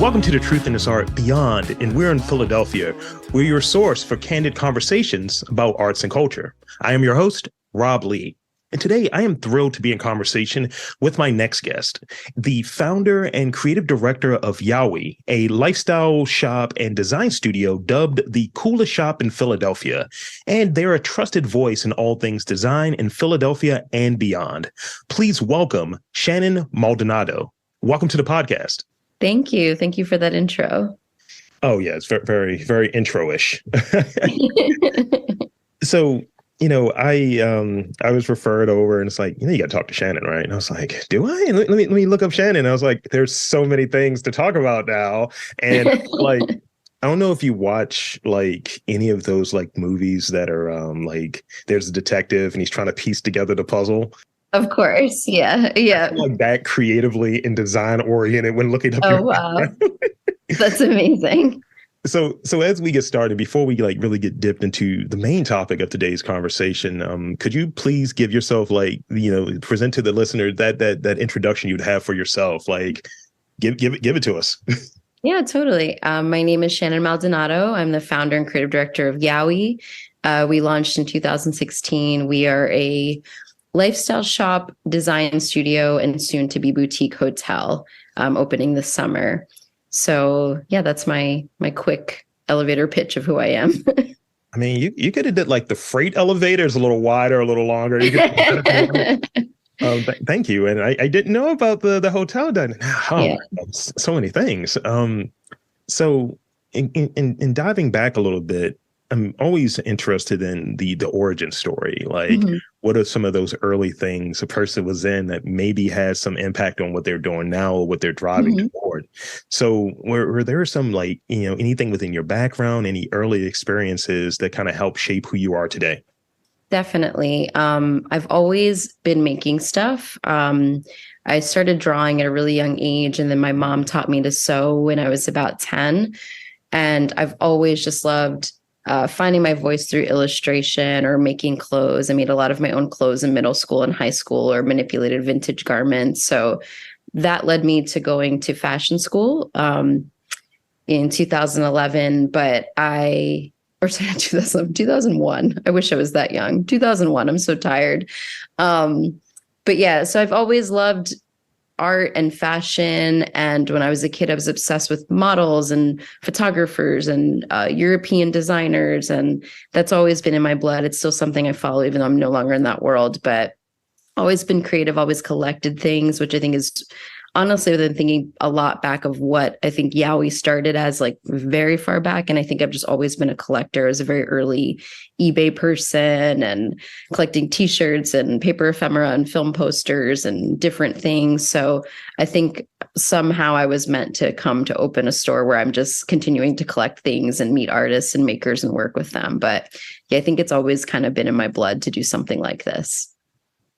Welcome to The Truth in This Art Beyond, and we're in Philadelphia. We're your source for candid conversations about arts and culture. I am your host, Rob Lee. And today I am thrilled to be in conversation with my next guest, the founder and creative director of YOWIE, a lifestyle shop and design studio dubbed the coolest shop in Philadelphia. And they're a trusted voice in all things design in Philadelphia and beyond. Please welcome Shannon Maldonado. Welcome to the podcast. Thank you. Thank you for that intro. Oh, yeah, it's very, very, very intro-ish. So, I was referred over and it's like, you got to talk to Shannon, right? And I was like, do I? And let me look up Shannon. I was like, there's so many things to talk about now. And like, I don't know if you watch like any of those like movies that are like there's a detective and he's trying to piece together the puzzle. Of course. Yeah. Yeah. Like that creatively and design oriented when looking up. Oh, wow. That's amazing. So as we get started, before we like really get dipped into the main topic of today's conversation, could you please give yourself present to the listener that introduction you'd have for yourself? Like give it to us. Yeah, totally. My name is Shannon Maldonado. I'm the founder and creative director of YOWIE. We launched in 2016. We are a lifestyle shop, design studio, and soon to be boutique hotel, opening this summer. So yeah, that's my quick elevator pitch of who I am. I mean, you could have did like the freight elevators a little wider, a little longer. You could thank you. And I didn't know about the hotel dining. So many things. So in diving back a little bit, I'm always interested in the origin story. Like, what are some of those early things a person was in that maybe has some impact on what they're doing now or what they're driving toward? So were there some like, anything within your background, any early experiences that kind of help shape who you are today? Definitely. I've always been making stuff. I started drawing at a really young age, and then my mom taught me to sew when I was about 10. And I've always just loved finding my voice through illustration or making clothes. I made a lot of my own clothes in middle school and high school, or manipulated vintage garments. So that led me to going to fashion school in 2011. But 2001. I wish I was that young. 2001. I'm so tired. But yeah, so I've always loved art and fashion. And when I was a kid, I was obsessed with models and photographers and European designers. And that's always been in my blood. It's still something I follow, even though I'm no longer in that world, but always been creative, always collected things, which I think is honestly, I've been thinking a lot back of what I think YOWIE started as, like very far back. And I think I've just always been a collector. As a very early eBay person and collecting t-shirts and paper ephemera and film posters and different things. So I think somehow I was meant to come to open a store where I'm just continuing to collect things and meet artists and makers and work with them. But yeah, I think it's always kind of been in my blood to do something like this.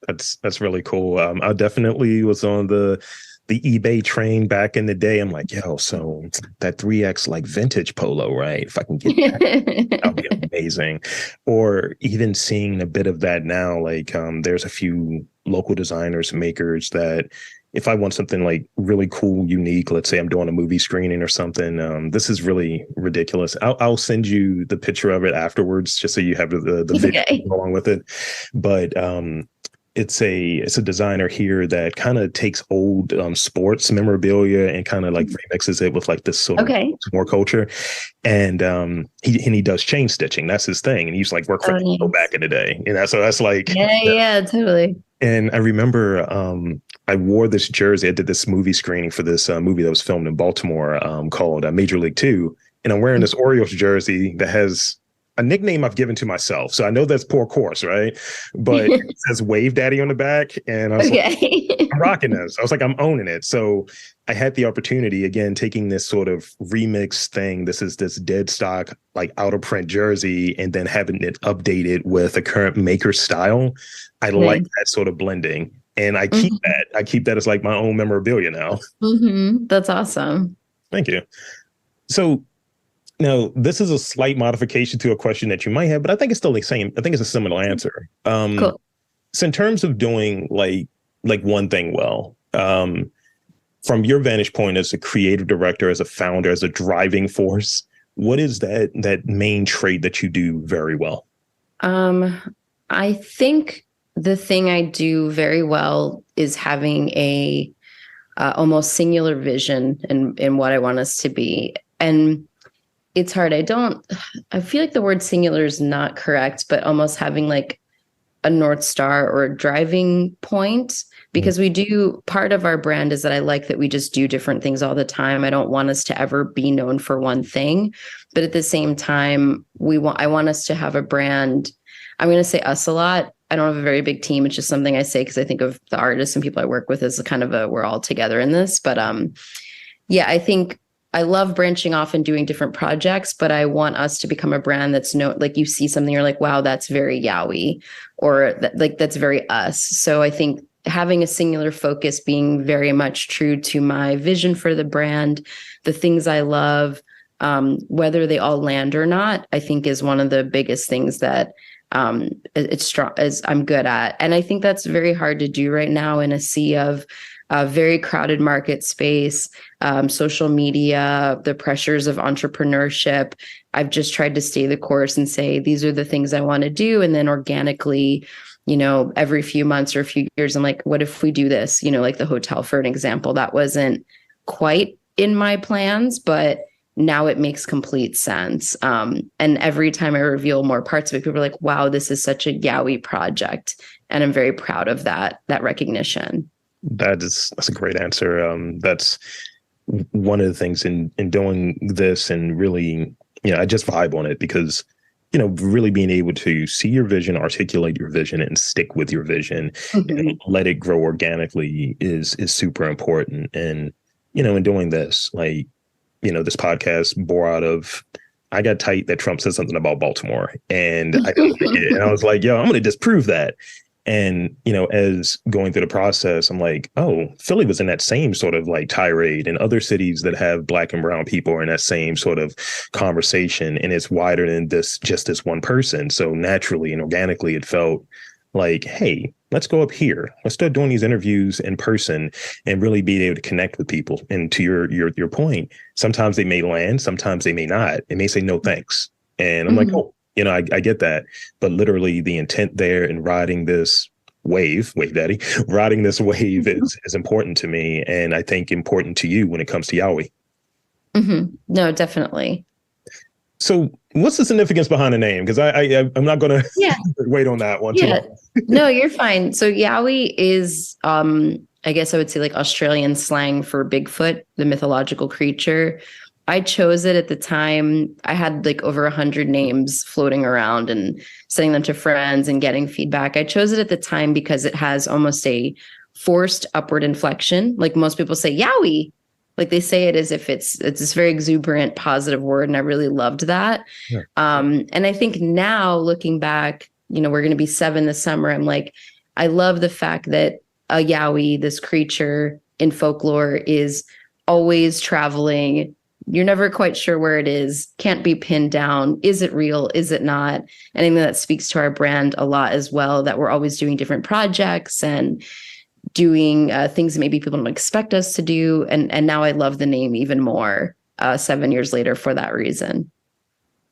That's really cool. I definitely was on the eBay train back in the day. I'm like, so that 3X like vintage polo, right? If I can get that, that'd be amazing. Or even seeing a bit of that now, like there's a few local designers, makers that if I want something like really cool, unique, let's say I'm doing a movie screening or something, this is really ridiculous. I'll send you the picture of it afterwards, just so you have the video along with it. But it's a designer here that kind of takes old sports memorabilia and kind of like remixes it with like this sort of more culture. And he does chain stitching. That's his thing. And he used to like work for Apple back in the day. So that's like yeah, totally. And I remember I wore this jersey. I did this movie screening for this movie that was filmed in Baltimore called Major League 2. And I'm wearing this Orioles jersey that has a nickname I've given to myself. So I know that's poor course, right? But it says Wave Daddy on the back. And I was like, I'm rocking this. I was like, I'm owning it. So I had the opportunity, again, taking this sort of remix thing. This is this dead stock, like out of print jersey, and then having it updated with a current maker style. I like that sort of blending. And I keep that. I keep that as like my own memorabilia now. That's awesome. Thank you. So now, this is a slight modification to a question that you might have, but I think it's still the same. I think it's a similar answer. Cool. So in terms of doing like one thing well, From your vantage point as a creative director, as a founder, as a driving force, what is that main trait that you do very well? I think the thing I do very well is having a almost singular vision in what I want us to be. And it's hard. I feel like the word singular is not correct, but almost having like a North Star or a driving point, because part of our brand is that I like that we just do different things all the time. I don't want us to ever be known for one thing, but at the same time, I want us to have a brand. I'm going to say us a lot. I don't have a very big team. It's just something I say because I think of the artists and people I work with as a kind of we're all together in this. But yeah, I think I love branching off and doing different projects, but I want us to become a brand that's like you see something, you're like, wow, that's very YOWIE, or that's very us. So I think having a singular focus, being very much true to my vision for the brand, the things I love, whether they all land or not, I think is one of the biggest things that it's strong as I'm good at. And I think that's very hard to do right now in a sea of a very crowded market space, social media, the pressures of entrepreneurship. I've just tried to stay the course and say, these are the things I want to do. And then organically, every few months or a few years, I'm like, what if we do this? Like the hotel, for an example, that wasn't quite in my plans, but now it makes complete sense. And every time I reveal more parts of it, people are like, wow, this is such a YOWIE project. And I'm very proud of that recognition. That's a great answer. That's one of the things in doing this, and really, I just vibe on it because, really being able to see your vision, articulate your vision, and stick with your vision and let it grow organically is super important. And, in doing this, like, this podcast bore out of, I got tight that Trump said something about Baltimore, and I didn't like it. And I was like, yo, I'm going to disprove that. And, as going through the process, I'm like, oh, Philly was in that same sort of like tirade, and other cities that have Black and brown people are in that same sort of conversation. And it's wider than just this one person. So naturally and organically, it felt like, hey, let's go up here. Let's start doing these interviews in person and really be able to connect with people. And to your point, sometimes they may land, sometimes they may not. They may say no thanks. And I'm like, oh, I get that. But literally the intent there in riding this wave daddy, riding this wave is important to me. And I think important to you when it comes to YOWIE. No, definitely. So what's the significance behind the name? Because I'm not going to wait on that one. Yeah. No, you're fine. So YOWIE is, I guess I would say like Australian slang for Bigfoot, the mythological creature. I chose it at the time. I had like over 100 names floating around and sending them to friends and getting feedback. I chose it at the time because it has almost a forced upward inflection. Like most people say YOWIE, like they say it as if it's this very exuberant, positive word. And I really loved that. Yeah. And I think now looking back, we're going to be 7 this summer. I'm like, I love the fact that a YOWIE, this creature in folklore, is always traveling. You're never quite sure where it is, can't be pinned down. Is it real? Is it not? And I think that speaks to our brand a lot as well, that we're always doing different projects and doing things that maybe people don't expect us to do. And now I love the name even more 7 years later for that reason.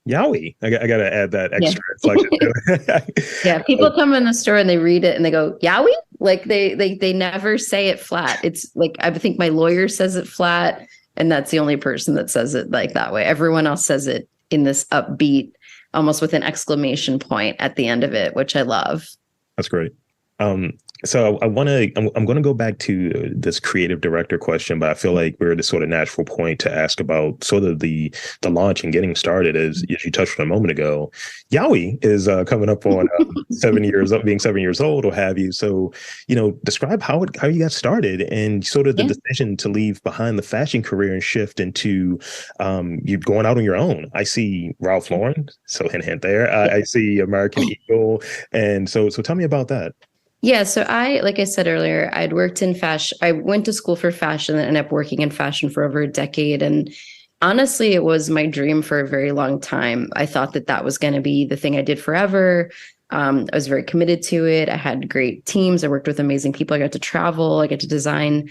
YOWIE. I got to add that extra inflection. Yeah, people come in the store and they read it and they go, YOWIE? Like they never say it flat. It's like, I think my lawyer says it flat. And that's the only person that says it like that way. Everyone else says it in this upbeat, almost with an exclamation point at the end of it, which I love. That's great. So I'm going to go back to this creative director question, but I feel like we're at a sort of natural point to ask about sort of the launch and getting started. As you touched on a moment ago, YOWIE is coming up on 7 years of being 7 years old, or have you? So, describe how you got started and sort of the decision to leave behind the fashion career and shift into you going out on your own. I see Ralph Lauren, so hint there. I see American Eagle, and so tell me about that. Yeah. So like I said earlier, I'd worked in fashion. I went to school for fashion and ended up working in fashion for over a decade. And honestly, it was my dream for a very long time. I thought that was going to be the thing I did forever. I was very committed to it. I had great teams. I worked with amazing people. I got to travel. I got to design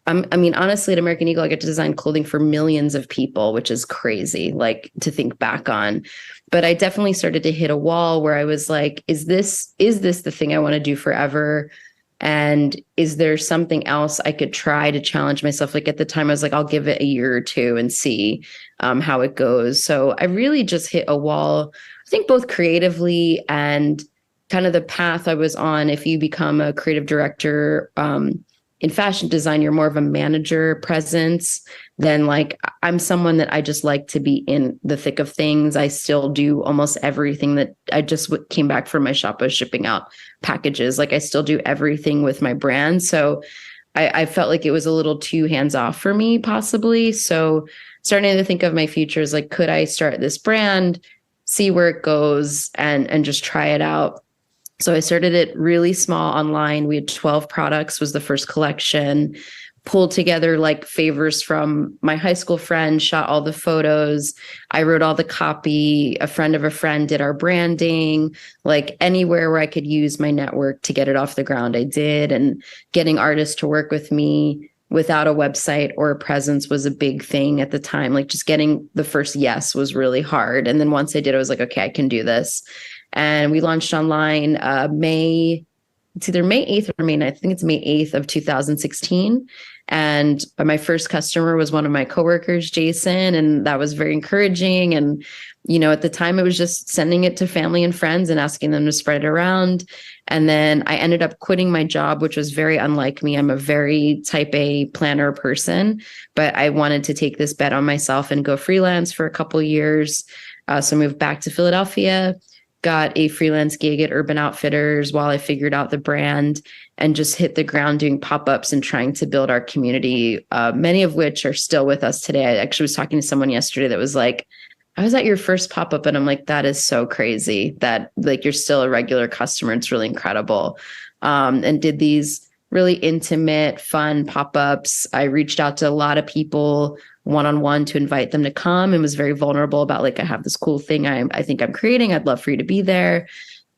I mean, honestly, at American Eagle, I get to design clothing for millions of people, which is crazy, like to think back on. But I definitely started to hit a wall where I was like, is this the thing I want to do forever? And is there something else I could try to challenge myself? Like at the time, I was like, I'll give it a year or two and see how it goes. So I really just hit a wall, I think both creatively and kind of the path I was on. If you become a creative director, in fashion design, you're more of a manager presence than like I'm someone that I just like to be in the thick of things. I still do almost everything that I just came back from my shop. I was shipping out packages. Like I still do everything with my brand. So I felt like it was a little too hands off for me, possibly. So starting to think of my future is like, could I start this brand, see where it goes and just try it out? So I started it really small online. We had 12 products was the first collection, pulled together like favors from my high school friend, shot all the photos. I wrote all the copy. A friend of a friend did our branding, like anywhere where I could use my network to get it off the ground, I did. And getting artists to work with me without a website or a presence was a big thing at the time. Like just getting the first yes was really hard. And then once I did, I was like, okay, I can do this. And we launched online it's either May 8th or May 9th. I think it's May 8th of 2016. And my first customer was one of my coworkers, Jason, and that was very encouraging. And, you know, at the time it was just sending it to family and friends and asking them to spread it around. And then I ended up quitting my job, which was very unlike me. I'm a very type A planner person, but I wanted to take this bet on myself and go freelance for a couple of years. So I moved back to Philadelphia, got a freelance gig at Urban Outfitters while I figured out the brand and just hit the ground doing pop-ups and trying to build our community, many of which are still with us today. I actually was talking to someone yesterday that was like, I was at your first pop-up and I'm like, that is so crazy that like you're still a regular customer. It's really incredible. And did these really intimate, fun pop-ups. I reached out to a lot of people one-on-one to invite them to come and was very vulnerable about like, I have this cool thing I think I'm creating. I'd love for you to be there.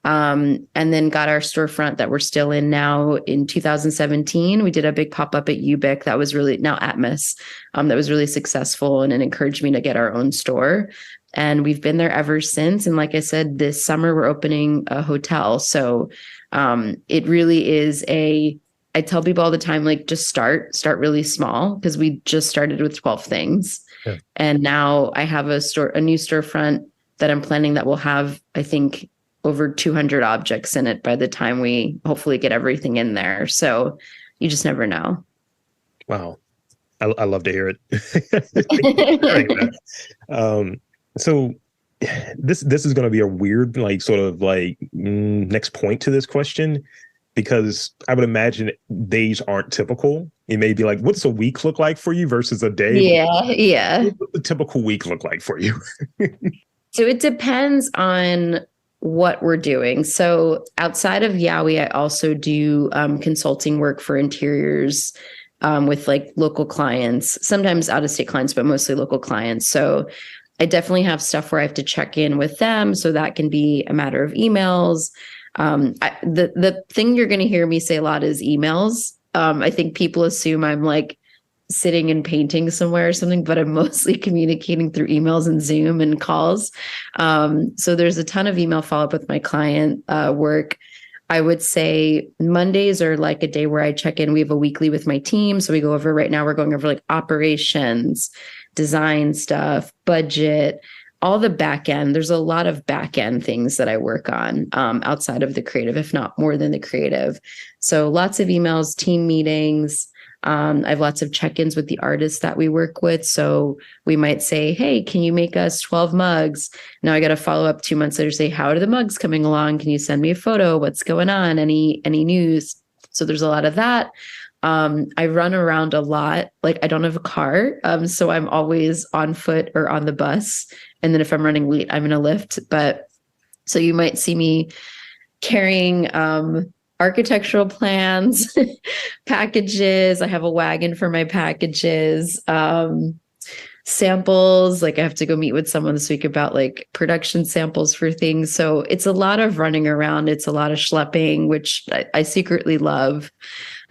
And then got our storefront that we're still in now in 2017. We did a big pop-up at UBIC that was really now Atmos, that was really successful and it encouraged me to get our own store. And we've been there ever since. And like I said, this summer we're opening a hotel. So it really is I tell people all the time, like just start really small because we just started with 12 things. Yeah. And now I have a new storefront that I'm planning that will have, I think, over 200 objects in it by the time we hopefully get everything in there. So you just never know. Wow. I love to hear it. So this is going to be a weird, like sort of like next point to this question, because I would imagine days aren't typical. It may be like, what's a week look like for you versus a day? Yeah. What would a typical week look like for you? So it depends on what we're doing. So outside of YOWIE, I also do consulting work for interiors with like local clients, sometimes out of state clients, but mostly local clients. So I definitely have stuff where I have to check in with them. So that can be a matter of emails. The thing you're going to hear me say a lot is emails. I think people assume I'm like sitting and painting somewhere or something, but I'm mostly communicating through emails and Zoom and calls. So there's a ton of email follow-up with my client work. I would say Mondays are like a day where I check in. We have a weekly with my team. So we go over, right now we're going over like operations, design stuff, budget, all the back end. There's a lot of back end things that I work on outside of the creative, if not more than the creative. So lots of emails, team meetings. I have lots of check-ins with the artists that we work with. So we might say, hey, can you make us 12 mugs? Now I got to follow up 2 months later, say, how are the mugs coming along? Can you send me a photo? What's going on? Any news? So there's a lot of that. I run around a lot. Like I don't have a car. So I'm always on foot or on the bus. And then if I'm running late, I'm in a lift. But so you might see me carrying architectural plans, packages. I have a wagon for my packages, samples. Like I have to go meet with someone this week about like production samples for things. So it's a lot of running around. It's a lot of schlepping, which I secretly love.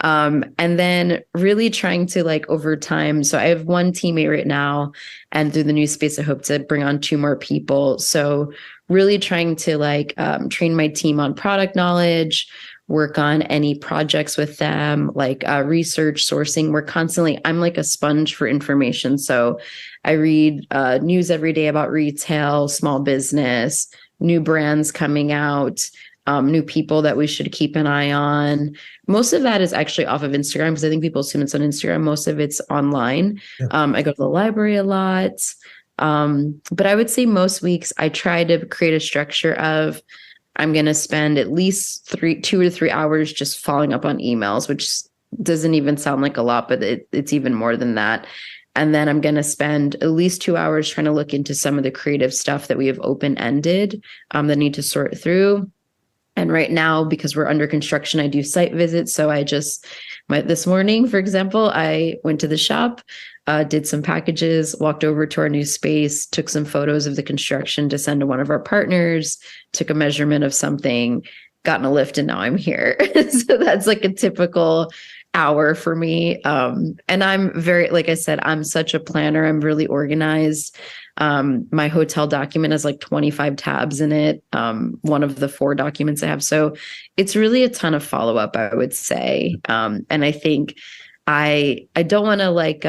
And then really trying to like over time. So I have one teammate right now, and through the new space, I hope to bring on 2 more people. So really trying to like train my team on product knowledge, work on any projects with them, like research, sourcing. I'm like a sponge for information. So I read news every day about retail, small business, new brands coming out, new people that we should keep an eye on. Most of that is actually off of Instagram because I think people assume it's on Instagram. Most of it's online. Yeah. I go to the library a lot. But I would say most weeks I try to create a structure of I'm going to spend at least 2 to 3 hours just following up on emails, which doesn't even sound like a lot, but it's even more than that. And then I'm going to spend at least 2 hours trying to look into some of the creative stuff that we have open-ended that need to sort through. And right now, because we're under construction, I do site visits. So this morning, for example, I went to the shop, did some packages, walked over to our new space, took some photos of the construction to send to one of our partners, took a measurement of something, got in a lift, and now I'm here. So that's like a typical hour for me. And I'm like I said, I'm such a planner. I'm really organized. My hotel document has like 25 tabs in it. One of the 4 documents I have. So it's really a ton of follow-up, I would say. And I think I don't want to like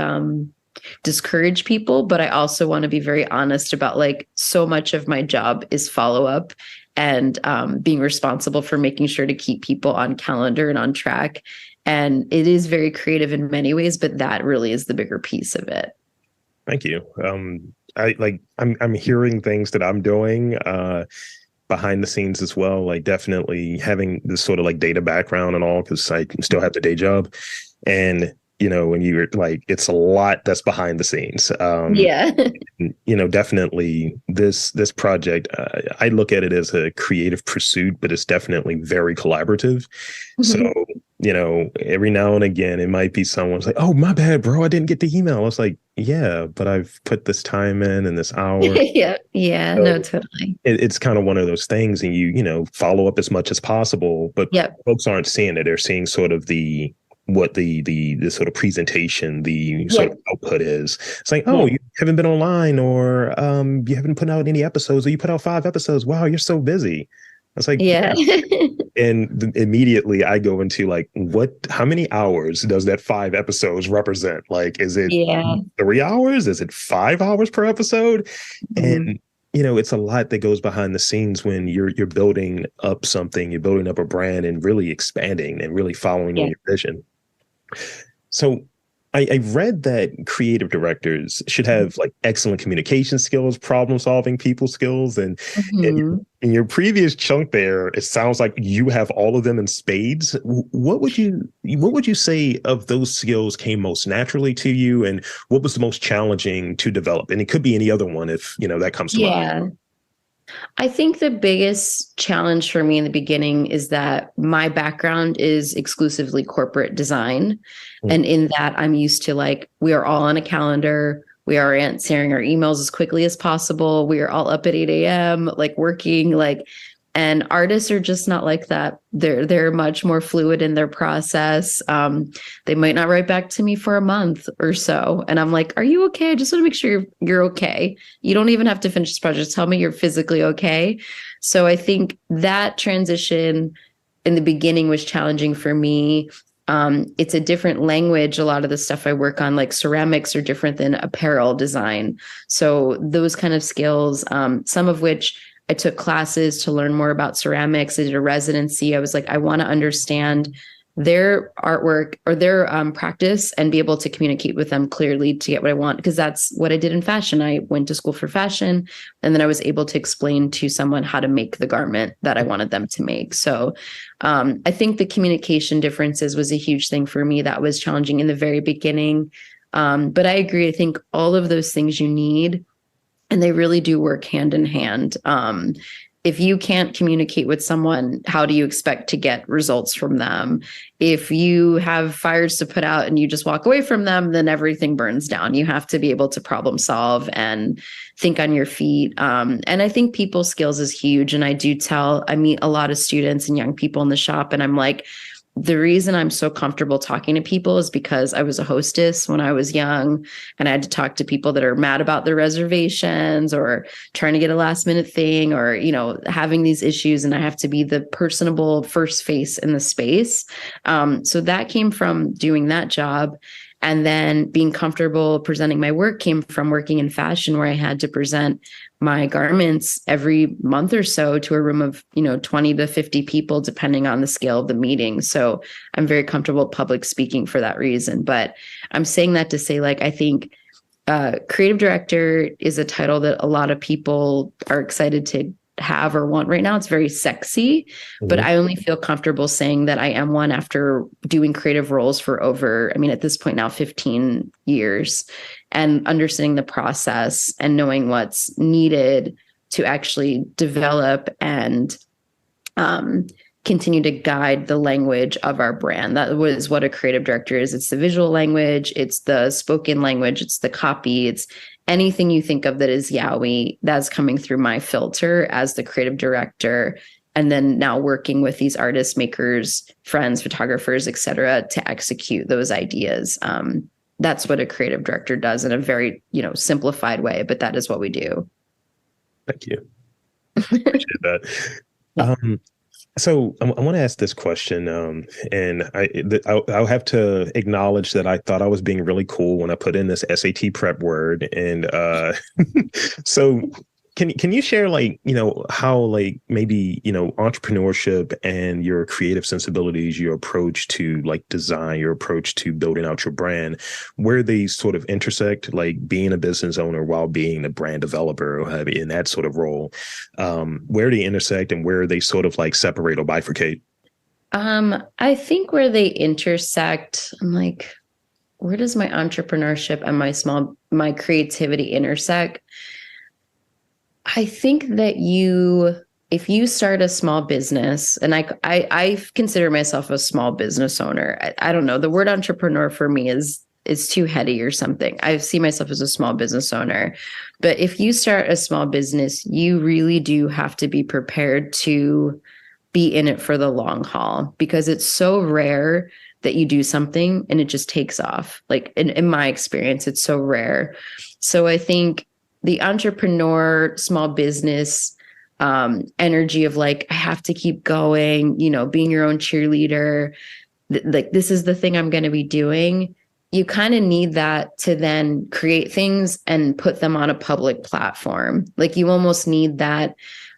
discourage people, but I also want to be very honest about like so much of my job is follow-up and being responsible for making sure to keep people on calendar and on track. And it is very creative in many ways, but that really is the bigger piece of it. Thank you. I'm hearing things that I'm doing behind the scenes as well. Like definitely having this sort of like data background and all, because I still have the day job. And when you're like, it's a lot that's behind the scenes. Yeah. Definitely this project, I look at it as a creative pursuit, but it's definitely very collaborative. Mm-hmm. So, every now and again, it might be someone's like, oh, my bad, bro, I didn't get the email. I was like, yeah, but I've put this time in and this hour. Yeah, so no, totally. It's kind of one of those things, and you follow up as much as possible, but folks aren't seeing it. They're seeing sort of the sort of presentation, the sort of output is. It's like, oh, you haven't been online, or you haven't put out any episodes, or you put out 5 episodes. Wow, you're so busy. It's like, yeah. And immediately I go into like, how many hours does that 5 episodes represent? Like, is it 3 hours? Is it 5 hours per episode? Mm-hmm. And it's a lot that goes behind the scenes when you're building up something, you're building up a brand and really expanding and really following on your vision. So I read that creative directors should have like excellent communication skills, problem solving, people skills. And in your previous chunk there, it sounds like you have all of them in spades. What would you say of those skills came most naturally to you, and what was the most challenging to develop? And it could be any other one if that comes to mind. I think the biggest challenge for me in the beginning is that my background is exclusively corporate design. Mm. And in that, I'm used to like, we are all on a calendar. We are answering our emails as quickly as possible. We are all up at 8 a.m., like working, and artists are just not like that. They're much more fluid in their process. They might not write back to me for a month or so. And I'm like, are you okay? I just want to make sure you're okay. You don't even have to finish this project. Tell me you're physically okay. So I think that transition in the beginning was challenging for me. It's a different language. A lot of the stuff I work on, like ceramics, are different than apparel design. So those kind of skills, some of which I took classes to learn more about ceramics. I did a residency. I was like, I want to understand their artwork or their practice and be able to communicate with them clearly to get what I want, because that's what I did in fashion. I went to school for fashion, and then I was able to explain to someone how to make the garment that I wanted them to make. So I think the communication differences was a huge thing for me that was challenging in the very beginning. But I agree. I think all of those things you need, and they really do work hand in hand. If you can't communicate with someone, how do you expect to get results from them? If you have fires to put out and you just walk away from them, then everything burns down. You have to be able to problem solve and think on your feet. And I think people skills is huge. And I meet a lot of students and young people in the shop, and I'm like, the reason I'm so comfortable talking to people is because I was a hostess when I was young, and I had to talk to people that are mad about their reservations or trying to get a last minute thing, or, having these issues. And I have to be the personable first face in the space. So that came from doing that job. And then being comfortable presenting my work came from working in fashion, where I had to present my garments every month or so to a room of 20 to 50 people, depending on the scale of the meeting. So I'm very comfortable public speaking for that reason. But I'm saying that to say, like, I think creative director is a title that a lot of people are excited to have or want right now. It's very sexy, but I only feel comfortable saying that I am one after doing creative roles for over, at this point now, 15 years, and understanding the process and knowing what's needed to actually develop and continue to guide the language of our brand. That was what a creative director is. It's the visual language, it's the spoken language, it's the copy, it's anything you think of that is YOWIE, that's coming through my filter as the creative director. And then now working with these artists, makers, friends, photographers, et cetera, to execute those ideas. That's what a creative director does in a very, simplified way, but that is what we do. Thank you. Appreciate that. So I want to ask this question, and I'll have to acknowledge that I thought I was being really cool when I put in this SAT prep word, and so can you share how maybe entrepreneurship and your creative sensibilities, your approach to design, your approach to building out your brand, where they sort of intersect, like being a business owner while being a brand developer or in that sort of role, where they intersect and where they sort of separate or bifurcate? I think where they intersect, I'm like, where does my entrepreneurship and my creativity intersect? I think that if you start a small business, and I consider myself a small business owner. I don't know, the word entrepreneur for me is too heady or something. I see myself as a small business owner. But if you start a small business, you really do have to be prepared to be in it for the long haul, because it's so rare that you do something and it just takes off. Like in my experience, it's so rare. So I think the entrepreneur, small business energy of I have to keep going, being your own cheerleader, this is the thing I'm going to be doing. You kind of need that to then create things and put them on a public platform. You almost need that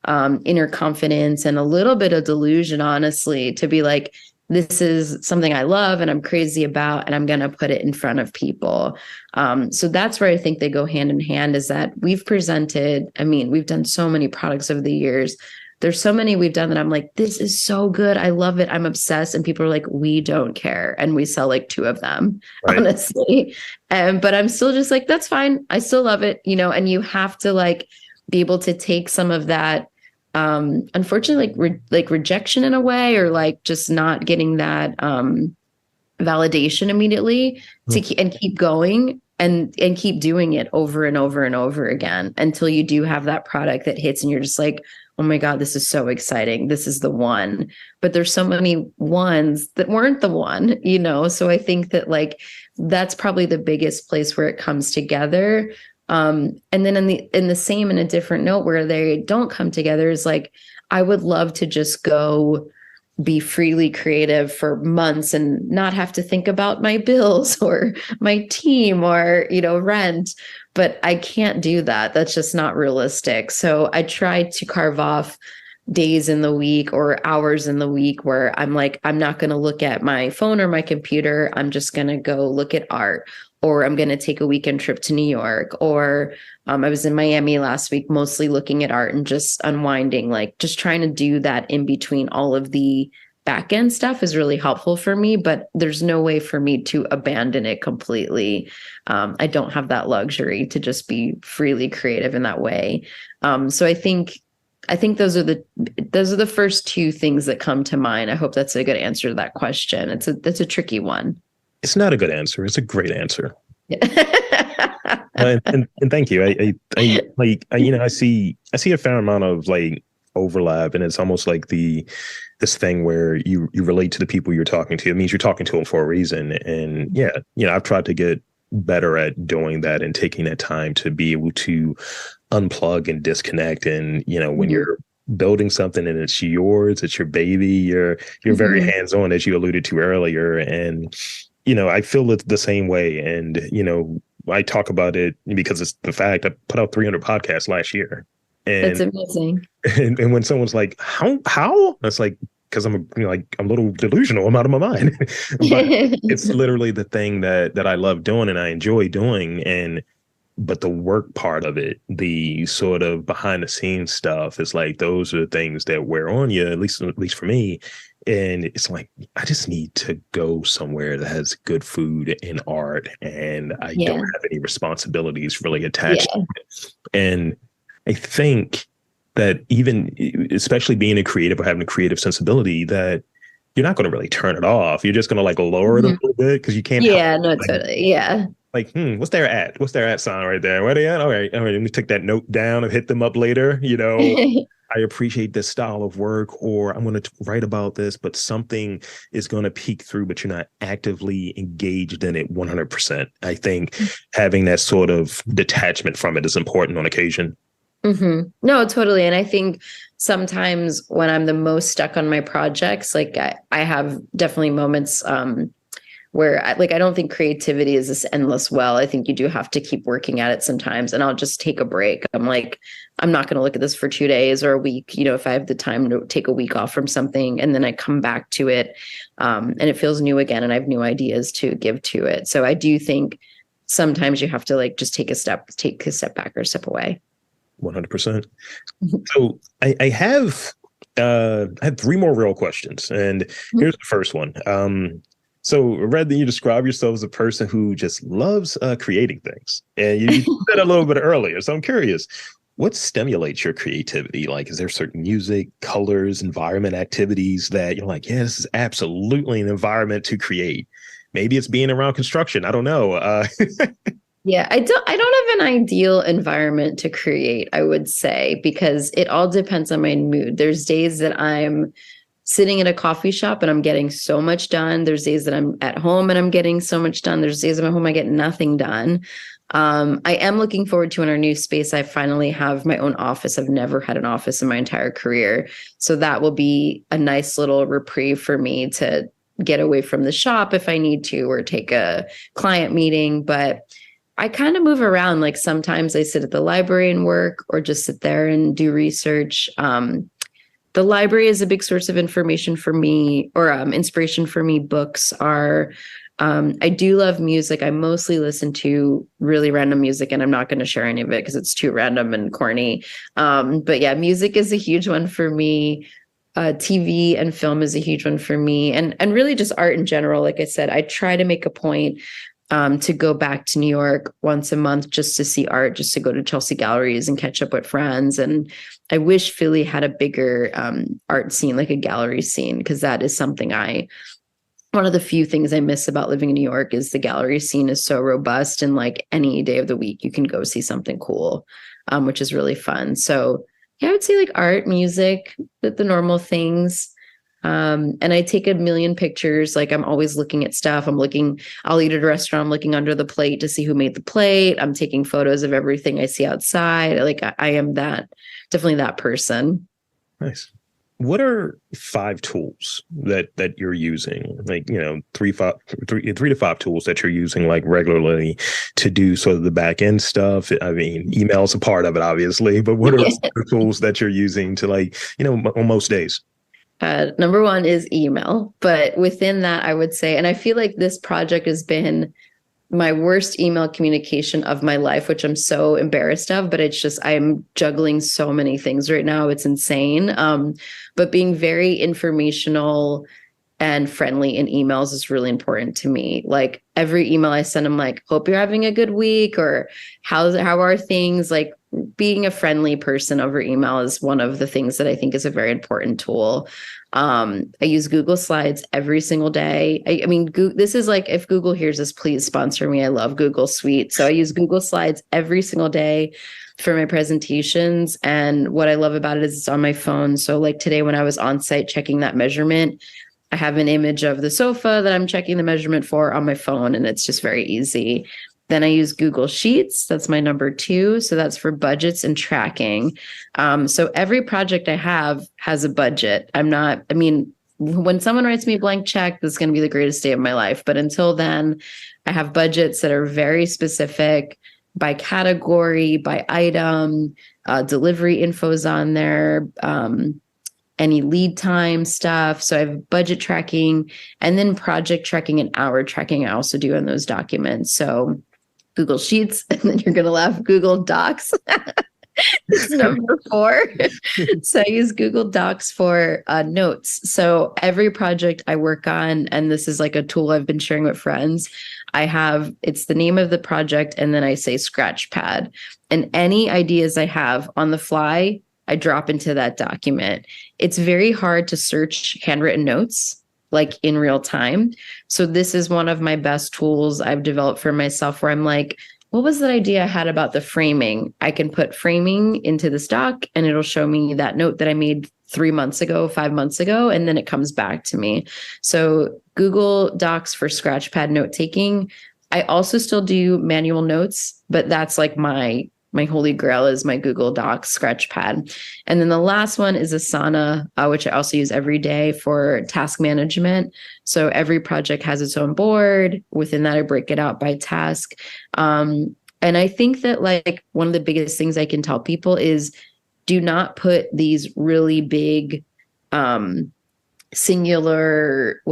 inner confidence and a little bit of delusion, honestly, to be like, this is something I love and I'm crazy about, and I'm going to put it in front of people. So that's where I think they go hand in hand, is that we've done so many products over the years. There's so many we've done that I'm like, this is so good. I love it. I'm obsessed. And people are like, we don't care. And we sell 2 of them, right, honestly. But I'm still just like, that's fine. I still love it, and you have to be able to take some of that, unfortunately, rejection in a way, or just not getting that validation immediately and keep going and keep doing it over and over and over again until you do have that product that hits and you're just like, oh my God, this is so exciting. This is the one. But there's so many ones that weren't the one, So I think that that's probably the biggest place where it comes together. And then in the same, in a different note where they don't come together, is I would love to just go be freely creative for months and not have to think about my bills or my team or, rent, but I can't do that. That's just not realistic. So I try to carve off days in the week or hours in the week where I'm I'm not going to look at my phone or my computer. I'm just going to go look at art, or I'm going to take a weekend trip to New York, or I was in Miami last week, mostly looking at art and just unwinding, just trying to do that in between all of the back end stuff is really helpful for me, but there's no way for me to abandon it completely. I don't have that luxury to just be freely creative in that way. So I think those are the first 2 things that come to mind. I hope that's a good answer to that question. That's a tricky one. It's not a good answer. It's a great answer. And thank you. I see a fair amount of overlap, and it's almost like this thing where you relate to the people you're talking to. It means you're talking to them for a reason. And yeah, I've tried to get better at doing that and taking that time to be able to unplug and disconnect. And when you're building something and it's yours, it's your baby, you're very hands-on, as you alluded to earlier. And I feel it the same way. And I talk about it because it's the fact I put out 300 podcasts last year. And that's amazing. And when someone's like, how? That's like, because I'm I'm a little delusional. I'm out of my mind. But it's literally the thing that I love doing and I enjoy doing. But the work part of it, the sort of behind the scenes stuff, is like, those are the things that wear on you, at least for me. And it's like, I just need to go somewhere that has good food and art, and I don't have any responsibilities really attached to it. And I think that even, especially being a creative or having a creative sensibility, that you're not going to really turn it off. You're just going to like lower it a little bit, because you can't. Totally. Yeah. Like, what's their at? What's their at sign right there? Where they at? All right. Let me take that note down and hit them up later. I appreciate this style of work, or I'm going to write about this, but something is going to peek through, but you're not actively engaged in it 100%. I think having that sort of detachment from it is important on occasion. No, totally. And I think sometimes when I'm the most stuck on my projects, like I have definitely moments where I don't think creativity is this endless well. I think you do have to keep working at it sometimes, and I'll just take a break. I'm like, I'm not going to look at this for 2 days or a week, if I have the time to take a week off from something, and then I come back to it and it feels new again, and I have new ideas to give to it. So I do think sometimes you have to just take a step back or step away. 100%. So I have 3 more real questions, and here's the first one. So I read that you describe yourself as a person who just loves creating things, and you did that a little bit earlier. So I'm curious, what stimulates your creativity? Like, is there certain music, colors, environment, activities that you're like, yeah, this is absolutely an environment to create? Maybe it's being around construction. I don't know. Yeah, I don't have an ideal environment to create, I would say, because it all depends on my mood. There's days that I'm sitting at a coffee shop and I'm getting so much done. There's days that I'm at home and I'm getting so much done. There's days I'm at home, I get nothing done. I am looking forward to, in our new space, I finally have my own office. I've never had an office in my entire career. So that will be a nice little reprieve for me to get away from the shop if I need to, or take a client meeting. But I kind of move around. Like, sometimes I sit at the library and work, or just sit there and do research. The library is a big source of information for me, or inspiration for me. Books are, I do love music. I mostly listen to really random music, and I'm not going to share any of it because it's too random and corny. But yeah, music is a huge one for me. TV and film is a huge one for me. And really just art in general. Like I said, I try to make a point to go back to New York once a month just to see art, just to go to Chelsea galleries and catch up with friends. And I wish Philly had a bigger art scene, like a gallery scene, because that is something one of the few things I miss about living in New York is the gallery scene is so robust, and like any day of the week you can go see something cool, which is really fun. So yeah, I would say like art, music, the normal things. And I take a million pictures. Like, I'm always looking at stuff. I'll eat at a restaurant, I'm looking under the plate to see who made the plate. I'm taking photos of everything I see outside. Like, I am definitely that person. Nice. What are 5 tools that you're using? Like, 3 to 5 tools that you're using like regularly to do sort of the back end stuff. I mean, email's a part of it, obviously, but what are the tools that you're using to, like, on most days? Number 1 is email, but within that, I would say, and I feel like this project has been my worst email communication of my life, which I'm so embarrassed of, but it's just, I'm juggling so many things right now. It's insane. But being very informational and friendly in emails is really important to me. Like, every email I send, I'm like, hope you're having a good week, or how are things? Like, being a friendly person over email is one of the things that I think is a very important tool. I use Google Slides every single day. I mean, this is like, if Google hears this, please sponsor me. I love Google Suite. So I use Google Slides every single day for my presentations. And what I love about it is it's on my phone. So like today when I was on site checking that measurement, I have an image of the sofa that I'm checking the measurement for on my phone, and it's just very easy. Then I use Google Sheets. That's my number 2. So that's for budgets and tracking. So every project I have has a budget. When someone writes me a blank check, that's going to be the greatest day of my life. But until then, I have budgets that are very specific by category, by item, delivery infos on there, any lead time stuff. So I have budget tracking, and then project tracking and hour tracking I also do in those documents. So Google Sheets, and then you're going to laugh, Google Docs. It's number 4. So I use Google Docs for notes. So every project I work on, and this is like a tool I've been sharing with friends, it's the name of the project, and then I say Scratchpad. And any ideas I have on the fly, I drop into that document. It's very hard to search handwritten notes like in real time. So this is one of my best tools I've developed for myself, where I'm like, what was that idea I had about the framing? I can put framing into this doc and it'll show me that note that I made 3 months ago, 5 months ago, and then it comes back to me. So Google Docs for Scratchpad note taking. I also still do manual notes, but that's like my holy grail is my Google Docs Scratchpad. And then the last one is Asana, which I also use every day for task management. So every project has its own board. Within that, I break it out by task. And I think that like one of the biggest things I can tell people is do not put these really big singular,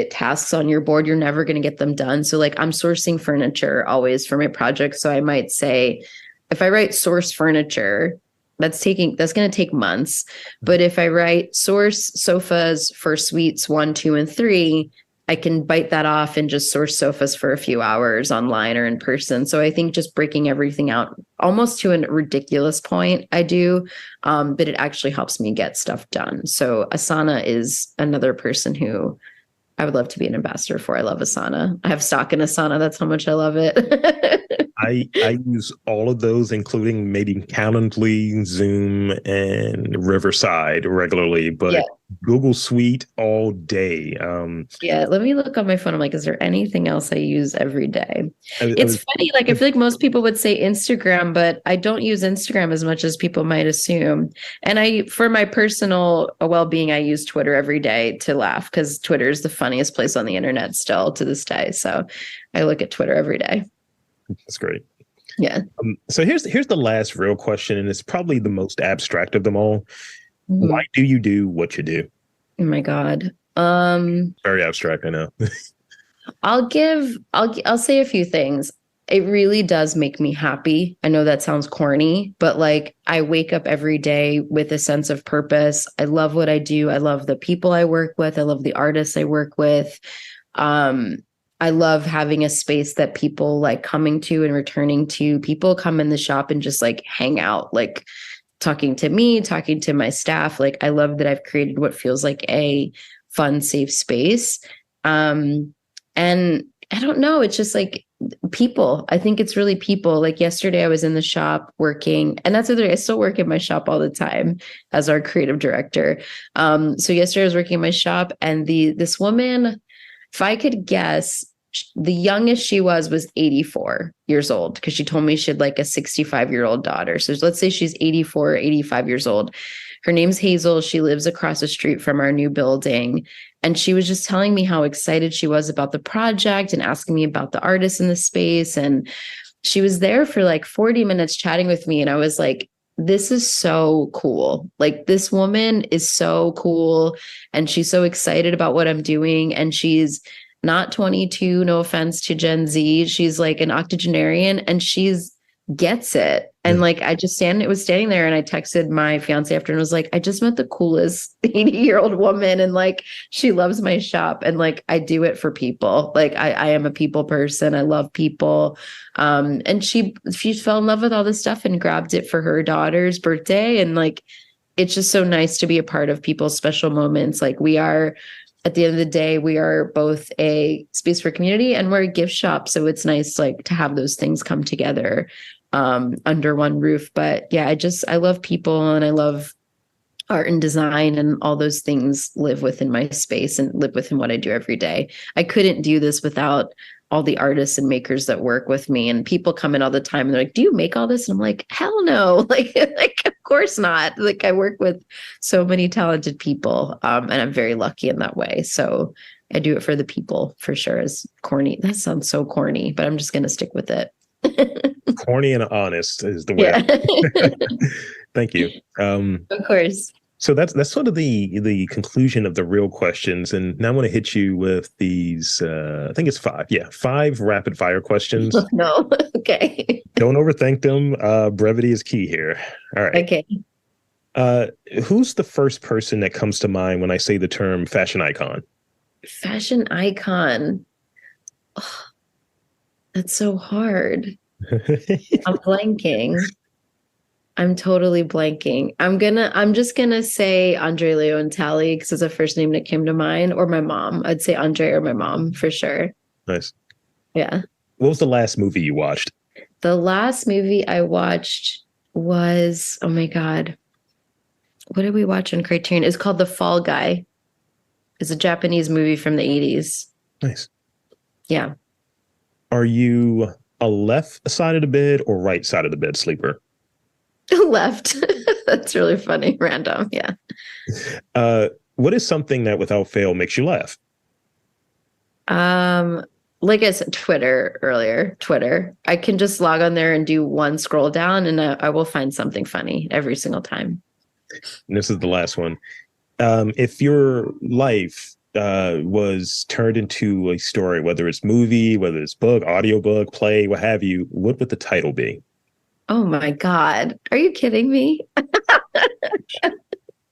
tasks on your board. You're never going to get them done. So like I'm sourcing furniture always for my project. So I might say, if I write source furniture, that's going to take months. But if I write source sofas for suites 1, 2, and 3, I can bite that off and just source sofas for a few hours online or in person. So I think just breaking everything out almost to a ridiculous point I do, but it actually helps me get stuff done. So Asana is another person who I would love to be an ambassador for. I love Asana. I have stock in Asana. That's how much I love it. I use all of those, including maybe Calendly, Zoom, and Riverside regularly, but Google Suite all day. Let me look on my phone. I'm like, is there anything else I use every day? It's funny. Like, I feel like most people would say Instagram, but I don't use Instagram as much as people might assume. And for my personal well-being, I use Twitter every day to laugh because Twitter is the funniest place on the internet still to this day. So I look at Twitter every day. That's great. Yeah. So here's the last real question, and it's probably the most abstract of them all. Mm-hmm. Why do you do what you do? Oh my God. Very abstract, I know. I'll say a few things. It really does make me happy. I know that sounds corny, but like I wake up every day with a sense of purpose. I love what I do. I love the people I work with. I love the artists I work with. I love having a space that people like coming to and returning to. People come in the shop and just like hang out, like talking to me, talking to my staff. Like I love that I've created what feels like a fun, safe space. And I don't know, it's just like people. I think it's really people. Like yesterday I was in the shop working, and that's the other day, I still work in my shop all the time as our creative director. So yesterday I was working in my shop, and this woman, if I could guess, the youngest she was 84 years old, because she told me she had like a 65-year-old daughter. So let's say she's 84 or 85 years old. Her name's Hazel. She lives across the street from our new building. And she was just telling me how excited she was about the project and asking me about the artists in the space. And she was there for like 40 minutes chatting with me. And I was like, this is so cool. Like this woman is so cool. And she's so excited about what I'm doing. And she's not 22, no offense to Gen Z. She's like an octogenarian and gets it. And like, I just was standing there and I texted my fiance after and was like, I just met the coolest 80-year-old woman. And like, she loves my shop. And like, I do it for people. Like I am a people person. I love people. And she fell in love with all this stuff and grabbed it for her daughter's birthday. And like, it's just so nice to be a part of people's special moments. Like we are, at the end of the day, we are both a space for community and we're a gift shop. So it's nice like to have those things come together under one roof. But yeah, I love people and I love art and design, and all those things live within my space and live within what I do every day. I couldn't do this without all the artists and makers that work with me, and people come in all the time and they're like, do you make all this? And I'm like, hell no. Like of course not. Like I work with so many talented people. And I'm very lucky in that way. So I do it for the people for sure. As corny, that sounds so corny, but I'm just going to stick with it. Corny and honest is the way. Yeah. Thank you. Of course. So that's sort of the conclusion of the real questions. And now I want to hit you with these, I think it's 5. Yeah, 5 rapid fire questions. Oh, no. Okay. Don't overthink them. Brevity is key here. All right. Okay. Who's the first person that comes to mind when I say the term fashion icon? Fashion icon. Oh, that's so hard. I'm blanking. I'm totally blanking. I'm just gonna say Andre Leontali because it's the first name that came to mind, or my mom. I'd say Andre or my mom for sure. Nice. Yeah. What was the last movie you watched? The last movie I watched was, oh my God. What did we watch on Criterion? It's called The Fall Guy. It's a Japanese movie from the 80s. Nice. Yeah. Are you a left side of the bed or right side of the bed sleeper? Left. That's really funny. Random. Yeah. What is something that without fail makes you laugh? Like I said, Twitter earlier, Twitter. I can just log on there and do one scroll down and I will find something funny every single time. And this is the last one. If your life was turned into a story, whether it's movie, whether it's book, audiobook, play, what have you, what would the title be? Oh my God. Are you kidding me?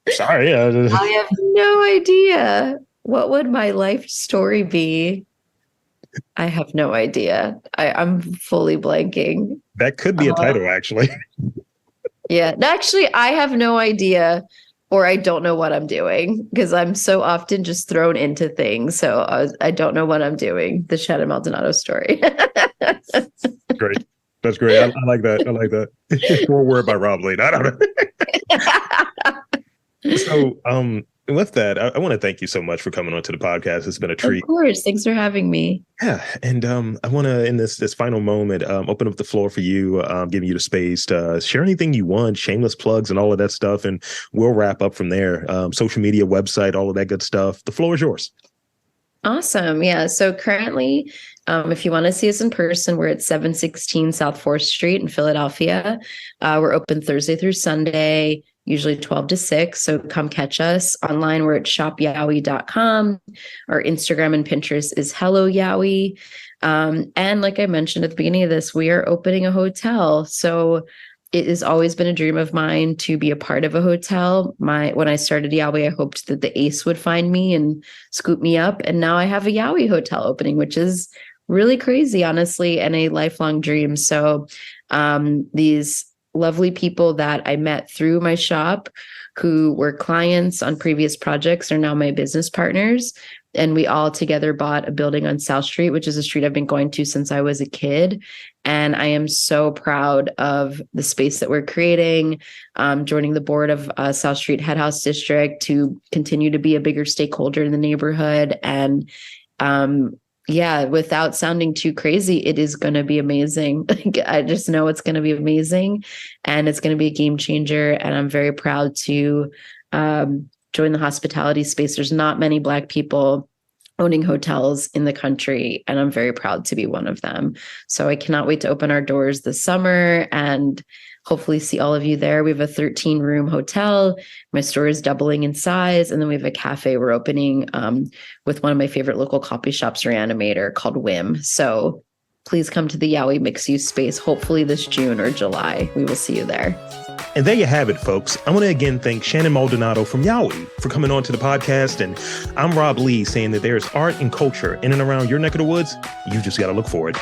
Sorry. I have no idea. What would my life story be? I have no idea. I'm fully blanking. That could be a title, actually. Yeah. Actually, I have no idea, or I don't know what I'm doing because I'm so often just thrown into things. So I don't know what I'm doing. The Shannon Maldonado story. Great. That's great. I like that. I like that. One word by Rob Lee. I don't know. So, with that, I want to thank you so much for coming onto the podcast. It's been a treat. Of course. Thanks for having me. Yeah. And I want to, in this final moment, open up the floor for you, giving you the space to share anything you want, shameless plugs and all of that stuff. And we'll wrap up from there. Social media, website, all of that good stuff. The floor is yours. Awesome. Yeah. So currently, if you want to see us in person, we're at 716 South 4th Street in Philadelphia. We're open Thursday through Sunday, usually 12 to 6. So come catch us. Online, we're at shopyowie.com. Our Instagram and Pinterest is Hello Yowie. And like I mentioned at the beginning of this, we are opening a hotel. So it has always been a dream of mine to be a part of a hotel. When I started YOWIE, I hoped that the Ace would find me and scoop me up. And now I have a YOWIE hotel opening, which is really crazy, honestly, and a lifelong dream. So these lovely people that I met through my shop who were clients on previous projects are now my business partners. And we all together bought a building on South Street, which is a street I've been going to since I was a kid. And I am so proud of the space that we're creating, joining the board of South Street Head House District to continue to be a bigger stakeholder in the neighborhood. And yeah, without sounding too crazy, it is going to be amazing. I just know it's going to be amazing and it's going to be a game changer. And I'm very proud to join the hospitality space. There's not many Black people owning hotels in the country, and I'm very proud to be one of them. So I cannot wait to open our doors this summer and hopefully see all of you there. We have a 13-room hotel. My store is doubling in size. And then we have a cafe we're opening with one of my favorite local coffee shops, Reanimator, called WIM. So please come to the YOWIE mixed use space. Hopefully this June or July. We will see you there. And there you have it, folks. I want to again thank Shannon Maldonado from YOWIE for coming on to the podcast. And I'm Rob Lee, saying that there's art and culture in and around your neck of the woods. You just got to look for it.